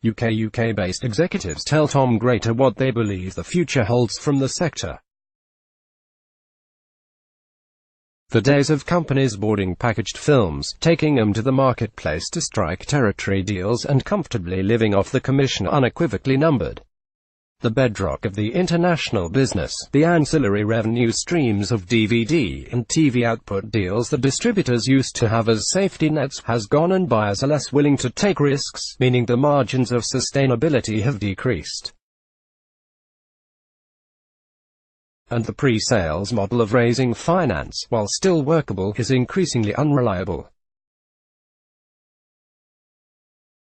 UK-based executives tell Tom Grater what they believe the future holds from the sector. The days of companies boarding packaged films, taking them to the marketplace to strike territory deals and comfortably living off the commission are unequivocally numbered. The bedrock of the international business, the ancillary revenue streams of DVD and TV output deals that distributors used to have as safety nets, has gone and buyers are less willing to take risks, meaning the margins of sustainability have decreased. And the pre-sales model of raising finance, while still workable, is increasingly unreliable.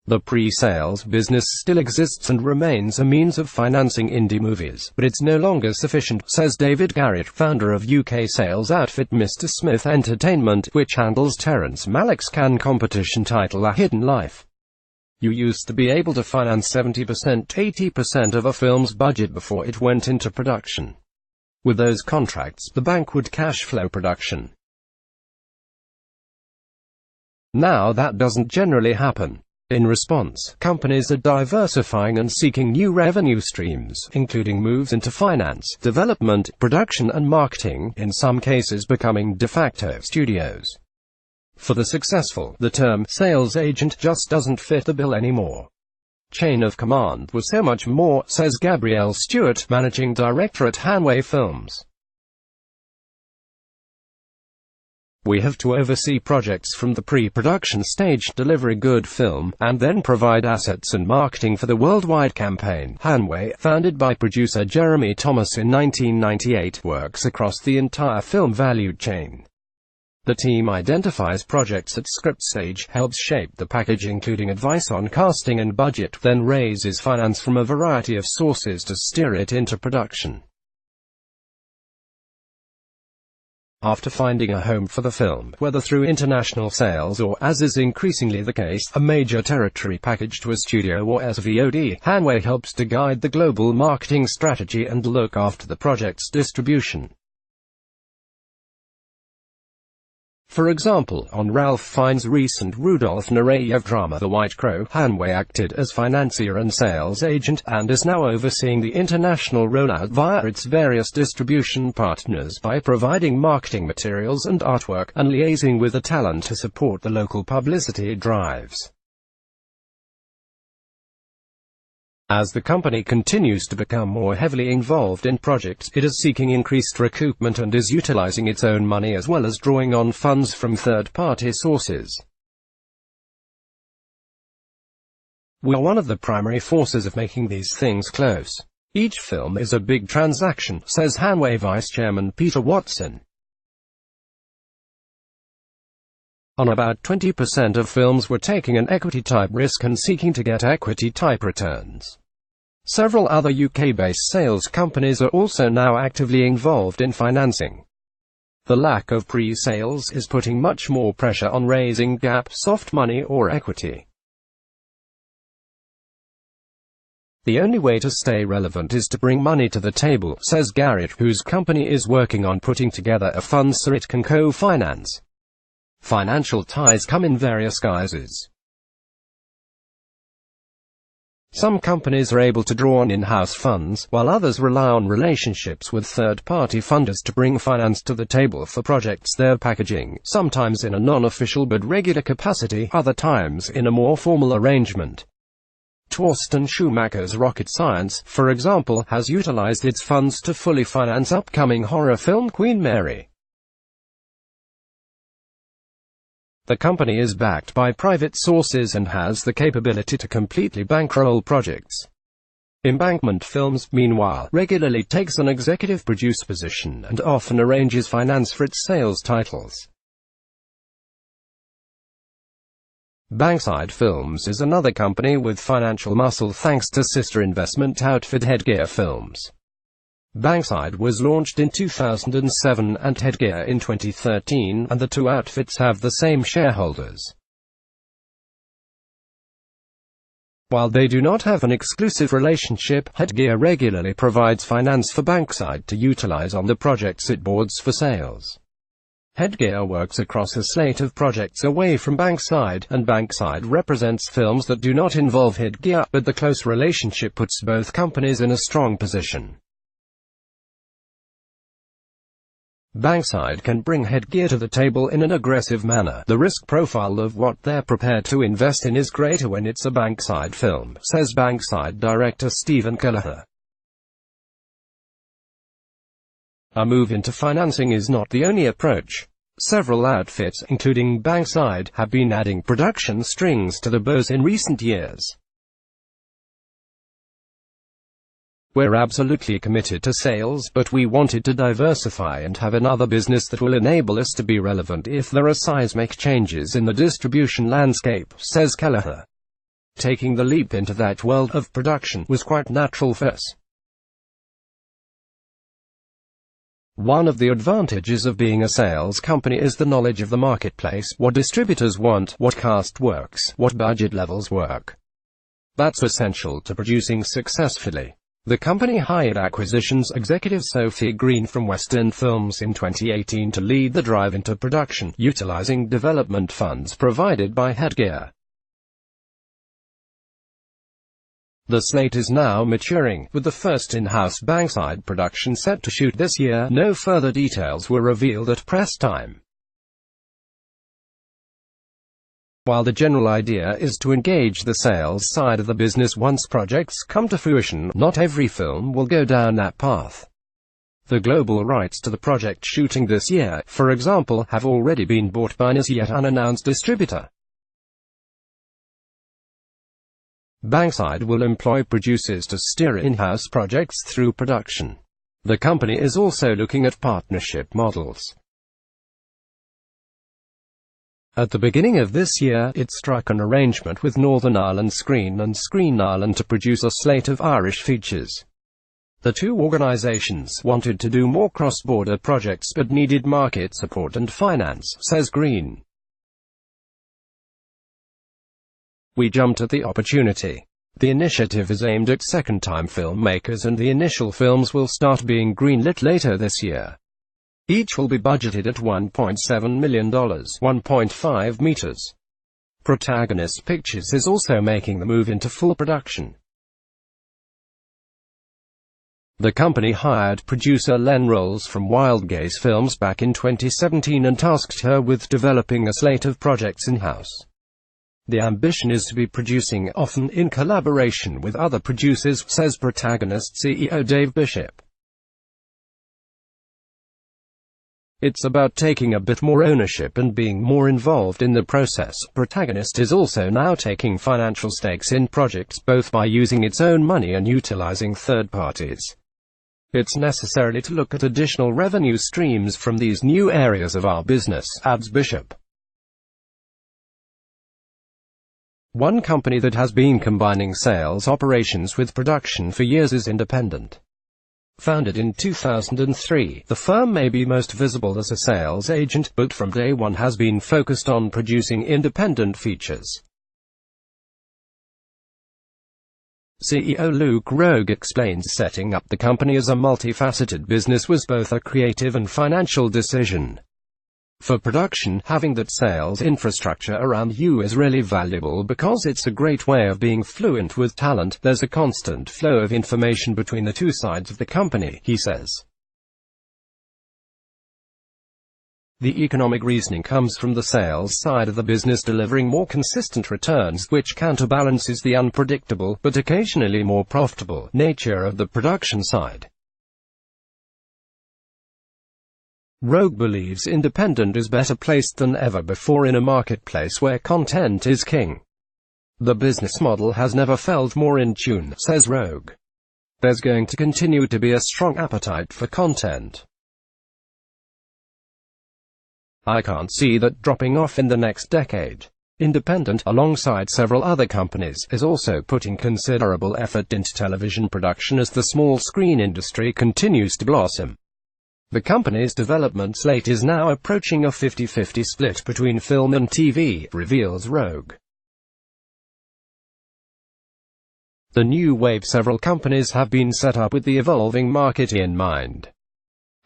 The pre-sales business still exists and remains a means of financing indie movies, but it's no longer sufficient, says David Garrett, founder of UK sales outfit Mr. Smith Entertainment, which handles Terrence Malick's Cannes competition title A Hidden Life. You used to be able to finance 70%, 80% of a film's budget before it went into production. With those contracts, the bank would cash flow production. Now that doesn't generally happen. In response, companies are diversifying and seeking new revenue streams, including moves into finance, development, production and marketing, in some cases becoming de facto studios. For the successful, the term sales agent just doesn't fit the bill anymore. Chain of command was so much more, says Gabrielle Stewart, managing director at Hanway Films. We have to oversee projects from the pre-production stage, deliver a good film, and then provide assets and marketing for the worldwide campaign. Hanway, founded by producer Jeremy Thomas in 1998, works across the entire film value chain. The team identifies projects at script stage, helps shape the package including advice on casting and budget, then raises finance from a variety of sources to steer it into production. After finding a home for the film, whether through international sales or, as is increasingly the case, a major territory package to a studio or as VOD, Hanway helps to guide the global marketing strategy and look after the project's distribution. For example, on Ralph Fiennes' recent Rudolf Nureyev drama The White Crow, Hanway acted as financier and sales agent, and is now overseeing the international rollout via its various distribution partners by providing marketing materials and artwork, and liaising with the talent to support the local publicity drives. As the company continues to become more heavily involved in projects, it is seeking increased recoupment and is utilizing its own money as well as drawing on funds from third-party sources. We are one of the primary forces of making these things close. Each film is a big transaction, says Hanway Vice Chairman Peter Watson. On about 20% of films we're taking an equity-type risk and seeking to get equity-type returns. Several other UK-based sales companies are also now actively involved in financing. The lack of pre-sales is putting much more pressure on raising gap, soft money or equity. The only way to stay relevant is to bring money to the table, says Garrett, whose company is working on putting together a fund so it can co-finance. Financial ties come in various guises. Some companies are able to draw on in-house funds, while others rely on relationships with third-party funders to bring finance to the table for projects they're packaging, sometimes in a non-official but regular capacity, other times in a more formal arrangement. Torsten Schumacher's Rocket Science, for example, has utilized its funds to fully finance upcoming horror film Queen Mary. The company is backed by private sources and has the capability to completely bankroll projects. Embankment Films, meanwhile, regularly takes an executive producer position and often arranges finance for its sales titles. Bankside Films is another company with financial muscle thanks to sister investment outfit Headgear Films. Bankside was launched in 2007 and Headgear in 2013, and the two outfits have the same shareholders. While they do not have an exclusive relationship, Headgear regularly provides finance for Bankside to utilize on the projects it boards for sales. Headgear works across a slate of projects away from Bankside, and Bankside represents films that do not involve headgear, but the close relationship puts both companies in a strong position. Bankside can bring headgear to the table in an aggressive manner. The risk profile of what they're prepared to invest in is greater when it's a Bankside film, says Bankside director Stephen Kelleher. A move into financing is not the only approach. Several outfits, including Bankside, have been adding production strings to the bows in recent years. We're absolutely committed to sales, but we wanted to diversify and have another business that will enable us to be relevant if there are seismic changes in the distribution landscape, says Kelleher. Taking the leap into that world of production was quite natural for us. One of the advantages of being a sales company is the knowledge of the marketplace, what distributors want, what cast works, what budget levels work. That's essential to producing successfully. The company hired acquisitions executive Sophie Green from Western Films in 2018 to lead the drive into production, utilizing development funds provided by Headgear. The slate is now maturing, with the first in-house Bankside production set to shoot this year. No further details were revealed at press time. While the general idea is to engage the sales side of the business once projects come to fruition, not every film will go down that path. The global rights to the project shooting this year, for example, have already been bought by an as yet unannounced distributor. Bankside will employ producers to steer in-house projects through production. The company is also looking at partnership models. At the beginning of this year, it struck an arrangement with Northern Ireland Screen and Screen Ireland to produce a slate of Irish features. The two organizations wanted to do more cross-border projects but needed market support and finance, says Green. We jumped at the opportunity. The initiative is aimed at second-time filmmakers and the initial films will start being greenlit later this year. Each will be budgeted at $1.7 million, 1.5 meters. Protagonist Pictures is also making the move into full production. The company hired producer Len Rolls from Wild Gaze Films back in 2017 and tasked her with developing a slate of projects in-house. The ambition is to be producing, often in collaboration with other producers, says Protagonist CEO Dave Bishop. It's about taking a bit more ownership and being more involved in the process. Protagonist is also now taking financial stakes in projects, both by using its own money and utilizing third parties. It's necessary to look at additional revenue streams from these new areas of our business, adds Bishop. One company that has been combining sales operations with production for years is Independent. Founded in 2003, the firm may be most visible as a sales agent, but from day one has been focused on producing independent features. CEO Luke Rogue explains setting up the company as a multifaceted business was both a creative and financial decision. For production, having that sales infrastructure around you is really valuable because it's a great way of being fluent with talent. There's a constant flow of information between the two sides of the company, he says. The economic reasoning comes from the sales side of the business delivering more consistent returns, which counterbalances the unpredictable, but occasionally more profitable, nature of the production side. Rogue believes Independent is better placed than ever before in a marketplace where content is king. The business model has never felt more in tune, says Rogue. There's going to continue to be a strong appetite for content. I can't see that dropping off in the next decade. Independent, alongside several other companies, is also putting considerable effort into television production as the small screen industry continues to blossom. The company's development slate is now approaching a 50-50 split between film and TV, reveals Rogue. The new wave. Several companies have been set up with the evolving market in mind.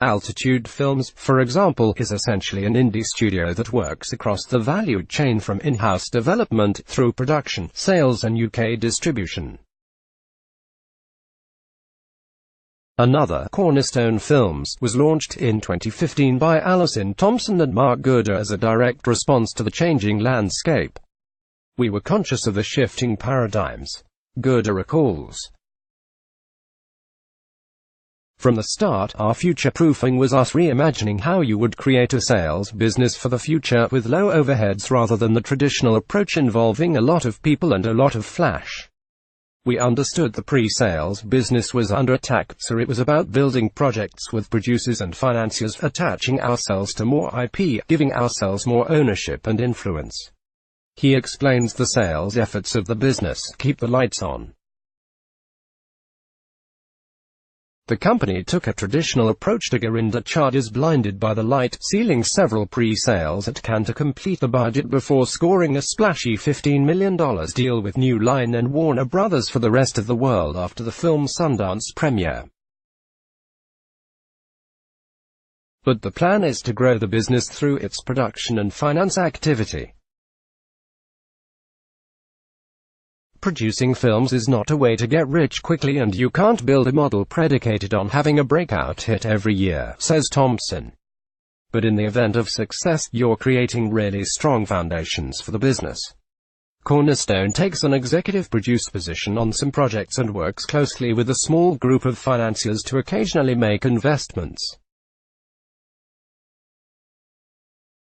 Altitude Films, for example, is essentially an indie studio that works across the value chain from in-house development, through production, sales and UK distribution. Another, Cornerstone Films, was launched in 2015 by Alison Thompson and Mark Gooder as a direct response to the changing landscape. "We were conscious of the shifting paradigms," Gooder recalls. "From the start, our future-proofing was us reimagining how you would create a sales business for the future, with low overheads rather than the traditional approach involving a lot of people and a lot of flash. We understood the pre-sales business was under attack, so it was about building projects with producers and financiers, attaching ourselves to more IP, giving ourselves more ownership and influence." He explains the sales efforts of the business: "Keep the lights on." The company took a traditional approach to Garinda charges, blinded by the light, sealing several pre-sales at Cannes to complete the budget before scoring a splashy $15 million deal with New Line and Warner Brothers for the rest of the world after the film's Sundance premiere. But the plan is to grow the business through its production and finance activity. Producing films is not a way to get rich quickly, and you can't build a model predicated on having a breakout hit every year, says Thompson. But in the event of success, you're creating really strong foundations for the business. Cornerstone takes an executive producer position on some projects and works closely with a small group of financiers to occasionally make investments.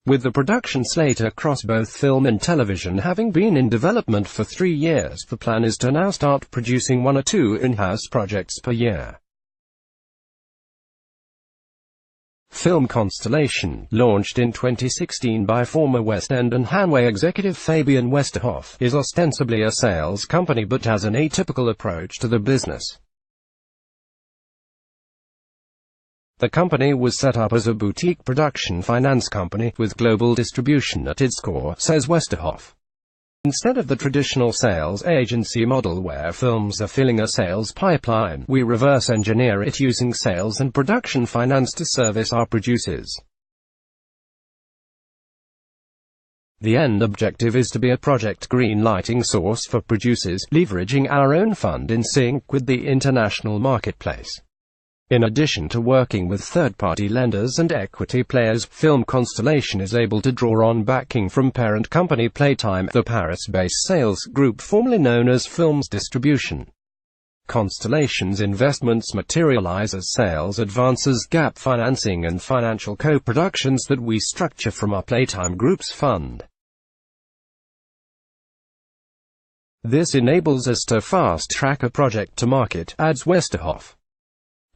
With the production slate across both film and television having been in development for 3 years, the plan is to now start producing 1 or 2 in-house projects per year. Film Constellation, launched in 2016 by former West End and Hanway executive Fabian Westerhoff, is ostensibly a sales company but has an atypical approach to the business. The company was set up as a boutique production finance company, with global distribution at its core, says Westerhoff. Instead of the traditional sales agency model where films are filling a sales pipeline, we reverse engineer it using sales and production finance to service our producers. The end objective is to be a project green-lighting source for producers, leveraging our own fund in sync with the international marketplace. In addition to working with third-party lenders and equity players, Film Constellation is able to draw on backing from parent company Playtime, the Paris-based sales group formerly known as Films Distribution. Constellation's investments materialize as sales advances, gap financing and financial co-productions that we structure from our Playtime Group's fund. This enables us to fast-track a project to market, adds Westerhoff.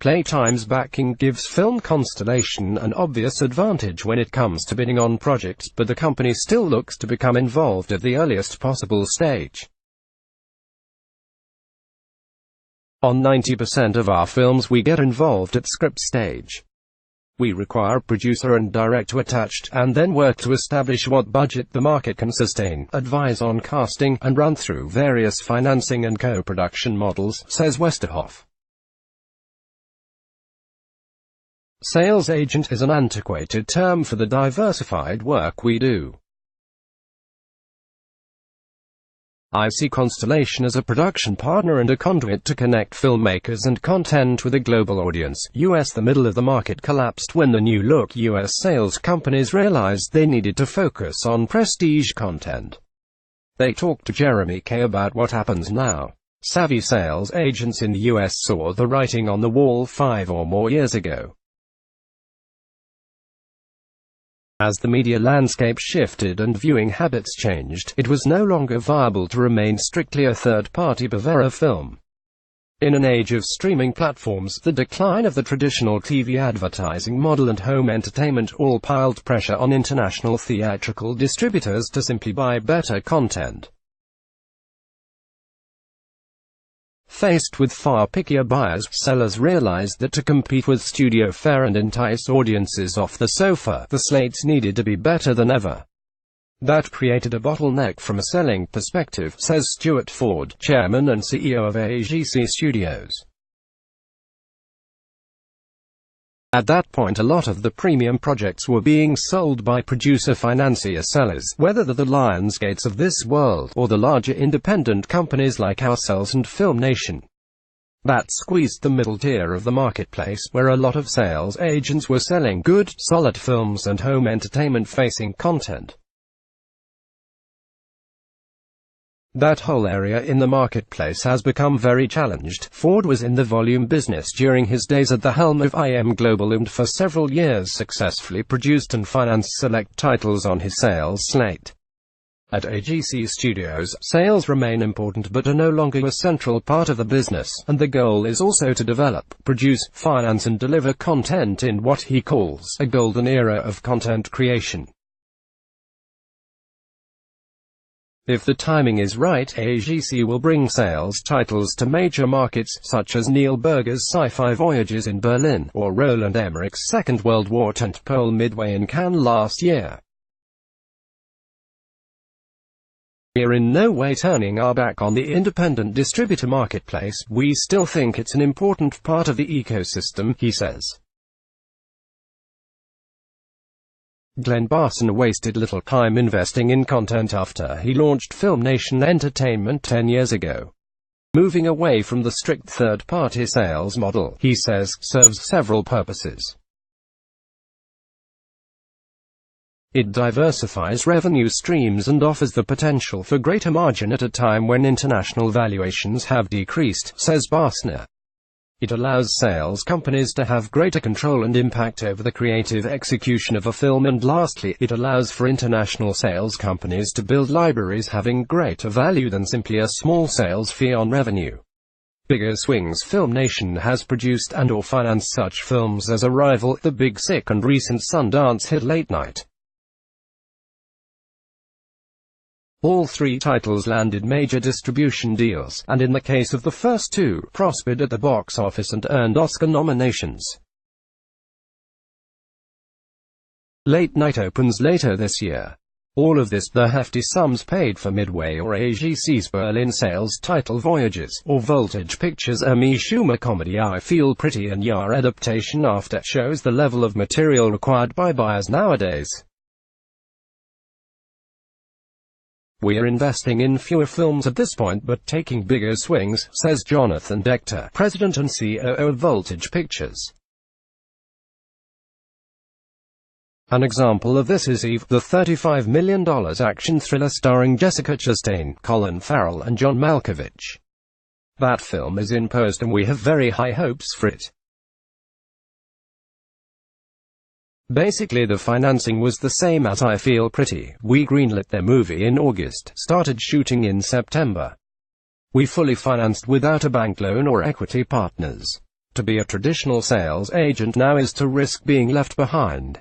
Playtime's backing gives Film Constellation an obvious advantage when it comes to bidding on projects, but the company still looks to become involved at the earliest possible stage. On 90% of our films we get involved at script stage. We require producer and director attached, and then work to establish what budget the market can sustain, advise on casting, and run through various financing and co-production models, says Westerhoff. Sales agent is an antiquated term for the diversified work we do. I see Constellation as a production partner and a conduit to connect filmmakers and content with a global audience. The middle of the market collapsed when the new look US sales companies realized they needed to focus on prestige content. They talked to Jeremy Kay about what happens now. Savvy sales agents in the US saw the writing on the wall 5 or more years ago. As the media landscape shifted and viewing habits changed, it was no longer viable to remain strictly a third-party purveyor of film. In an age of streaming platforms, the decline of the traditional TV advertising model and home entertainment all piled pressure on international theatrical distributors to simply buy better content. Faced with far pickier buyers, sellers realized that to compete with studio fare and entice audiences off the sofa, the slates needed to be better than ever. That created a bottleneck from a selling perspective, says Stuart Ford, chairman and CEO of AGC Studios. At that point a lot of the premium projects were being sold by producer-financier sellers, whether they're the Lionsgates of this world, or the larger independent companies like ourselves and Film Nation. That squeezed the middle tier of the marketplace, where a lot of sales agents were selling good, solid films and home entertainment-facing content. That whole area in the marketplace has become very challenged. Ford was in the volume business during his days at the helm of IM Global and for several years successfully produced and financed select titles on his sales slate. At AGC Studios, sales remain important but are no longer a central part of the business, and the goal is also to develop, produce, finance and deliver content in what he calls a golden era of content creation. If the timing is right, AGC will bring sales titles to major markets, such as Neil Berger's Sci-Fi Voyages in Berlin, or Roland Emmerich's Second World War tentpole Midway in Cannes last year. We're in no way turning our back on the independent distributor marketplace. We still think it's an important part of the ecosystem, he says. Glenn Barson wasted little time investing in content after he launched Film Nation Entertainment 10 years ago. Moving away from the strict third-party sales model, he says, serves several purposes. It diversifies revenue streams and offers the potential for greater margin at a time when international valuations have decreased, says Barson. It allows sales companies to have greater control and impact over the creative execution of a film, and lastly, it allows for international sales companies to build libraries having greater value than simply a small sales fee on revenue. Bigger Swings. Film Nation has produced and/or financed such films as Arrival, The Big Sick and recent Sundance hit Late Night. All three titles landed major distribution deals, and in the case of the first two, prospered at the box office and earned Oscar nominations. Late Night opens later this year. All of this, the hefty sums paid for Midway or AGC's Berlin sales title Voyages, or Voltage Pictures' Amy Schumer comedy I Feel Pretty and Yar adaptation after, shows the level of material required by buyers nowadays. We're investing in fewer films at this point but taking bigger swings, says Jonathan Decter, president and COO of Voltage Pictures. An example of this is Eve, the $35 million action thriller starring Jessica Chastain, Colin Farrell and John Malkovich. That film is in post and we have very high hopes for it. Basically the financing was the same as I Feel Pretty. We greenlit their movie in August, started shooting in September. We fully financed without a bank loan or equity partners. To be a traditional sales agent now is to risk being left behind.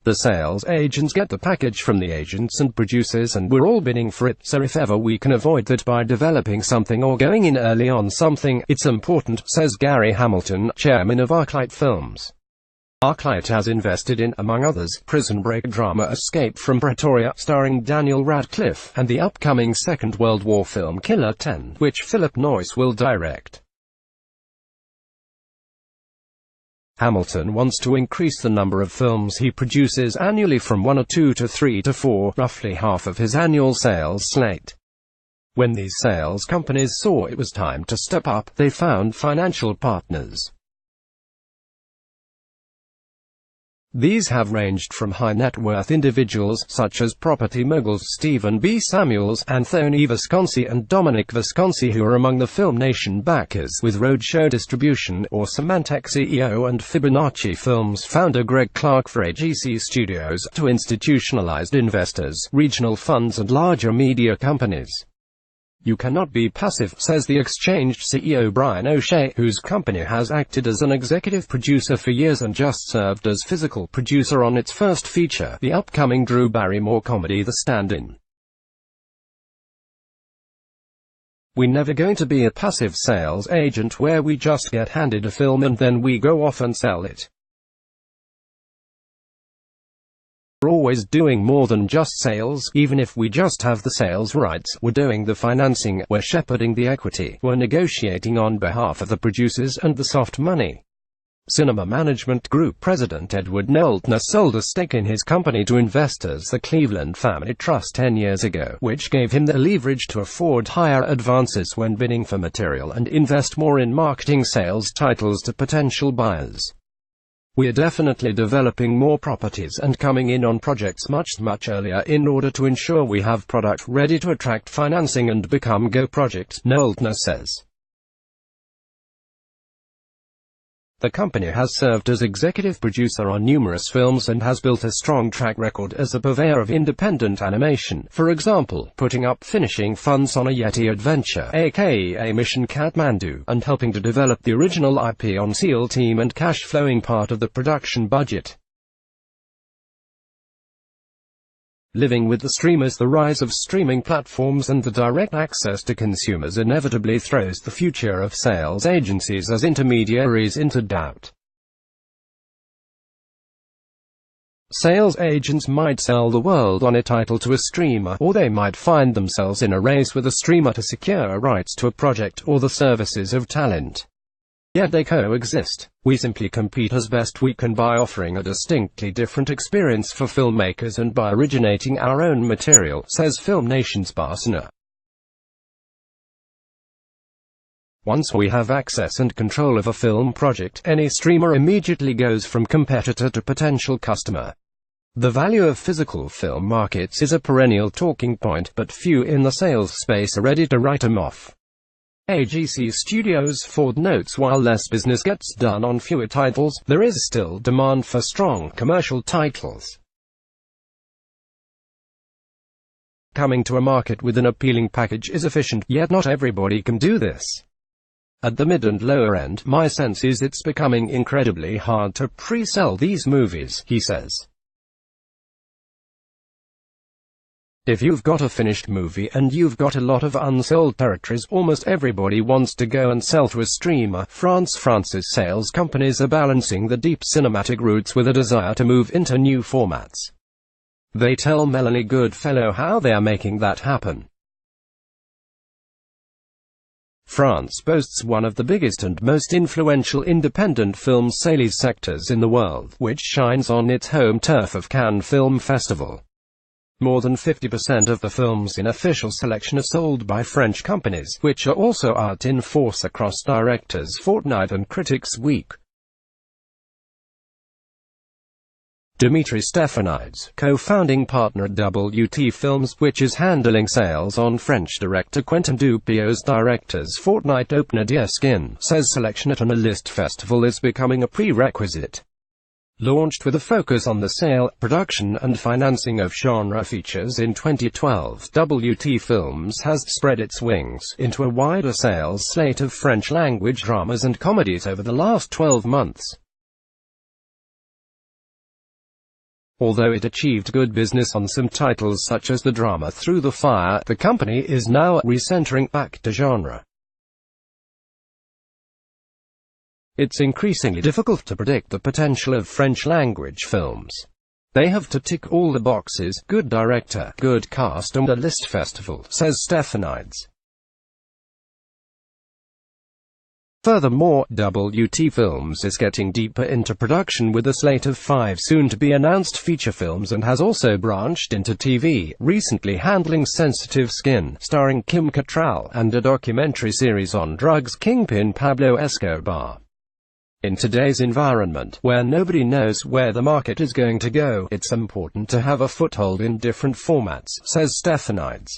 The sales agents get the package from the agents and producers and we're all bidding for it, so if ever we can avoid that by developing something or going in early on something, it's important, says Gary Hamilton, chairman of ArcLight Films. ArcLight has invested in, among others, prison break drama Escape from Pretoria, starring Daniel Radcliffe, and the upcoming Second World War film Killer 10, which Philip Noyce will direct. Hamilton wants to increase the number of films he produces annually from 1 or 2 to 3 to 4, roughly half of his annual sales slate. When these sales companies saw it was time to step up, they found financial partners. These have ranged from high-net-worth individuals, such as property moguls Stephen B. Samuels, Anthony Visconsi and Dominic Visconsi, who are among the Film Nation backers, with Roadshow Distribution, or Symantec CEO and Fibonacci Films founder Greg Clark for AGC Studios, to institutionalized investors, regional funds and larger media companies. You cannot be passive, says the Exchange CEO Brian O'Shea, whose company has acted as an executive producer for years and just served as physical producer on its first feature, the upcoming Drew Barrymore comedy The Stand-In. We're never going to be a passive sales agent where we just get handed a film and then we go off and sell it. We're always doing more than just sales. Even if we just have the sales rights, we're doing the financing, we're shepherding the equity, we're negotiating on behalf of the producers and the soft money. Cinema Management Group President Edward Neltner sold a stake in his company to investors, the Cleveland Family Trust, 10 years ago, which gave him the leverage to afford higher advances when bidding for material and invest more in marketing sales titles to potential buyers. We're definitely developing more properties and coming in on projects much earlier in order to ensure we have product ready to attract financing and become go projects, Neltner says. The company has served as executive producer on numerous films and has built a strong track record as a purveyor of independent animation, for example, putting up finishing funds on a Yeti adventure, aka Mission Kathmandu, and helping to develop the original IP on SEAL Team and cash-flowing part of the production budget. Living with the streamers. The rise of streaming platforms and the direct access to consumers inevitably throws the future of sales agencies as intermediaries into doubt. Sales agents might sell the world on a title to a streamer, or they might find themselves in a race with a streamer to secure rights to a project or the services of talent. Yet they coexist. We simply compete as best we can by offering a distinctly different experience for filmmakers and by originating our own material, says Film Nation's Barsana. Once we have access and control of a film project, any streamer immediately goes from competitor to potential customer. The value of physical film markets is a perennial talking point, but few in the sales space are ready to write them off. AGC Studios Ford notes while less business gets done on fewer titles, there is still demand for strong commercial titles. Coming to a market with an appealing package is efficient, yet not everybody can do this. At the mid and lower end, my sense is it's becoming incredibly hard to pre-sell these movies, he says. If you've got a finished movie and you've got a lot of unsold territories, almost everybody wants to go and sell to a streamer. France's sales companies are balancing the deep cinematic roots with a desire to move into new formats. They tell Melanie Goodfellow how they are making that happen. France boasts one of the biggest and most influential independent film sales sectors in the world, which shines on its home turf of Cannes Film Festival. More than 50% of the films in official selection are sold by French companies, which are also out in force across Directors' Fortnight and Critics' Week. Dimitri Stefanides, co-founding partner at WT Films, which is handling sales on French director Quentin Dupieux's Directors' Fortnight opener Dear Skin, says selection at an A-list festival is becoming a prerequisite. Launched with a focus on the sale, production and financing of genre features in 2012, WT Films has spread its wings into a wider sales slate of French-language dramas and comedies over the last 12 months. Although it achieved good business on some titles such as the drama Through the Fire, the company is now recentering back to genre. It's increasingly difficult to predict the potential of French-language films. They have to tick all the boxes: good director, good cast and a list festival, says Stefanides. Furthermore, WT Films is getting deeper into production with a slate of 5 soon-to-be-announced feature films and has also branched into TV, recently handling Sensitive Skin, starring Kim Cattrall, and a documentary series on drugs kingpin Pablo Escobar. In today's environment, where nobody knows where the market is going to go, it's important to have a foothold in different formats, says Stefanides.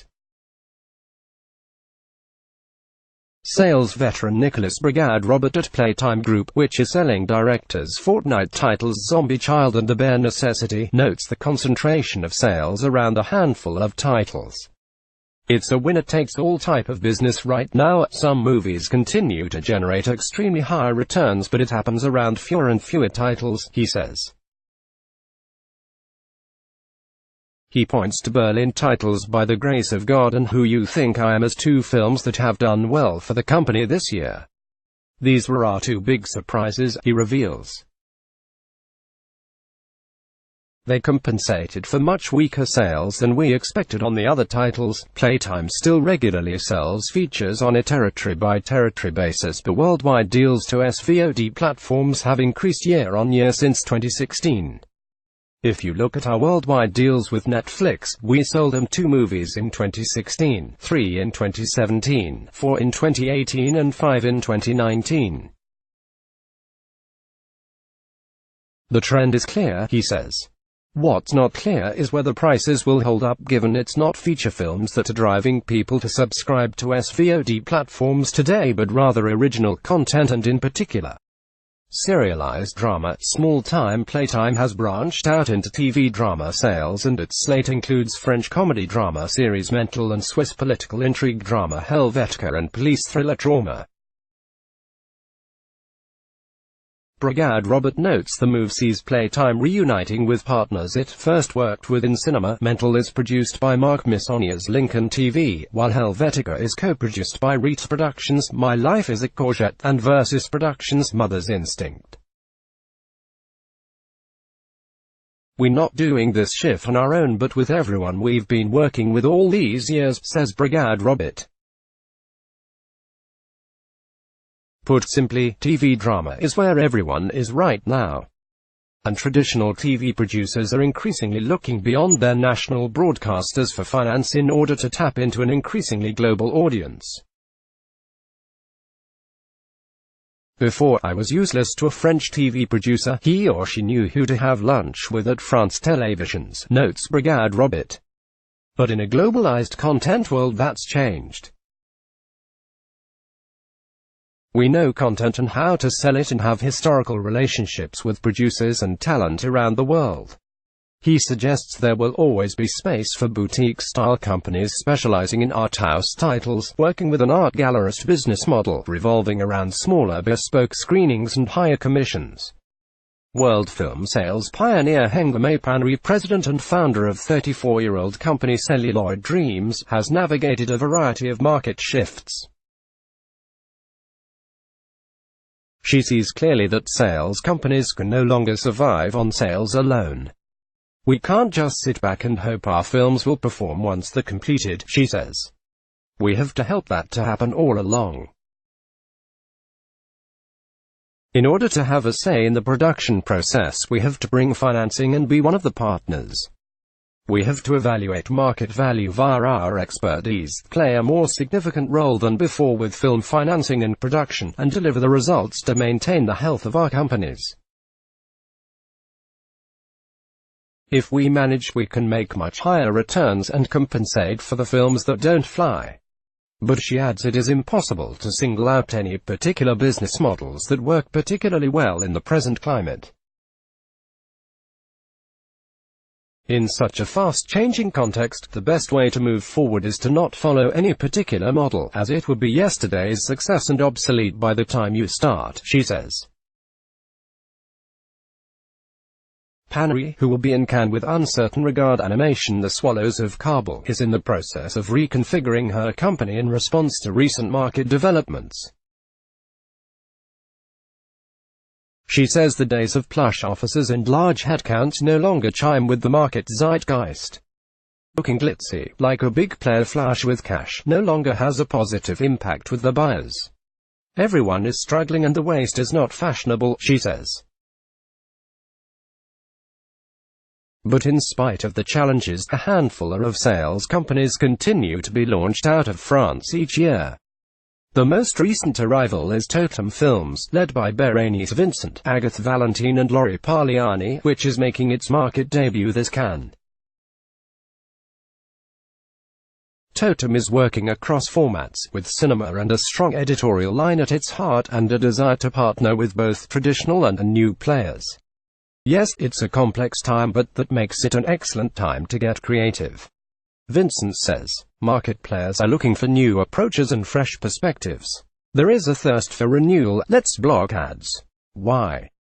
Sales veteran Nicholas Brigade Robert at Playtime Group, which is selling Directors' Fortnight titles Zombie Child and The Bare Necessity, notes the concentration of sales around a handful of titles. It's a winner-takes-all type of business right now. Some movies continue to generate extremely high returns, but it happens around fewer and fewer titles, he says. He points to Berlin titles By the Grace of God and Who You Think I Am as 2 films that have done well for the company this year. These were our 2 big surprises, he reveals. They compensated for much weaker sales than we expected on the other titles. Playtime still regularly sells features on a territory-by-territory basis, but worldwide deals to SVOD platforms have increased year-on-year since 2016. If you look at our worldwide deals with Netflix, we sold them 2 movies in 2016, 3 in 2017, 4 in 2018 and 5 in 2019. The trend is clear, he says. What's not clear is whether prices will hold up, given it's not feature films that are driving people to subscribe to SVOD platforms today, but rather original content, and in particular, serialized drama. Small-time Playtime has branched out into TV drama sales, and its slate includes French comedy drama series Mental and Swiss political intrigue drama Helvetica and police thriller Trauma. Brigade Robert notes the move sees Playtime reuniting with partners it first worked with in cinema. Mental is produced by Mark Missonia's Lincoln TV, while Helvetica is co-produced by Rita Productions' My Life is a Courgette and Versus Productions' Mother's Instinct. We're not doing this shift on our own, but with everyone we've been working with all these years, says Brigade Robert. Put simply, TV drama is where everyone is right now. And traditional TV producers are increasingly looking beyond their national broadcasters for finance in order to tap into an increasingly global audience. Before I was useless to a French TV producer, he or she knew who to have lunch with at France Télévisions, notes Brigade Robert. But in a globalized content world that's changed. We know content and how to sell it, and have historical relationships with producers and talent around the world. He suggests there will always be space for boutique-style companies specializing in art house titles, working with an art gallerist business model, revolving around smaller bespoke screenings and higher commissions. World film sales pioneer Hengame Panry, president and founder of 34-year-old company Celluloid Dreams, has navigated a variety of market shifts. She sees clearly that sales companies can no longer survive on sales alone. We can't just sit back and hope our films will perform once they're completed, she says. We have to help that to happen all along. In order to have a say in the production process, we have to bring financing and be one of the partners. We have to evaluate market value via our expertise, play a more significant role than before with film financing and production, and deliver the results to maintain the health of our companies. If we manage, we can make much higher returns and compensate for the films that don't fly. But she adds it is impossible to single out any particular business models that work particularly well in the present climate. In such a fast-changing context, the best way to move forward is to not follow any particular model, as it would be yesterday's success and obsolete by the time you start, she says. Panry, who will be in Cannes with uncertain regard animation The Swallows of Kabul, is in the process of reconfiguring her company in response to recent market developments. She says the days of plush offices and large headcounts no longer chime with the market zeitgeist. Looking glitzy, like a big player flush with cash, no longer has a positive impact with the buyers. Everyone is struggling and the waste is not fashionable, she says. But in spite of the challenges, a handful of sales companies continue to be launched out of France each year. The most recent arrival is Totem Films, led by Berenice Vincent, Agathe Valentine and Laurie Parliani, which is making its market debut this Cannes. Totem is working across formats, with cinema and a strong editorial line at its heart, and a desire to partner with both traditional and new players. Yes, it's a complex time, but that makes it an excellent time to get creative. Vincent says, market players are looking for new approaches and fresh perspectives. There is a thirst for renewal. Let's block ads. Why?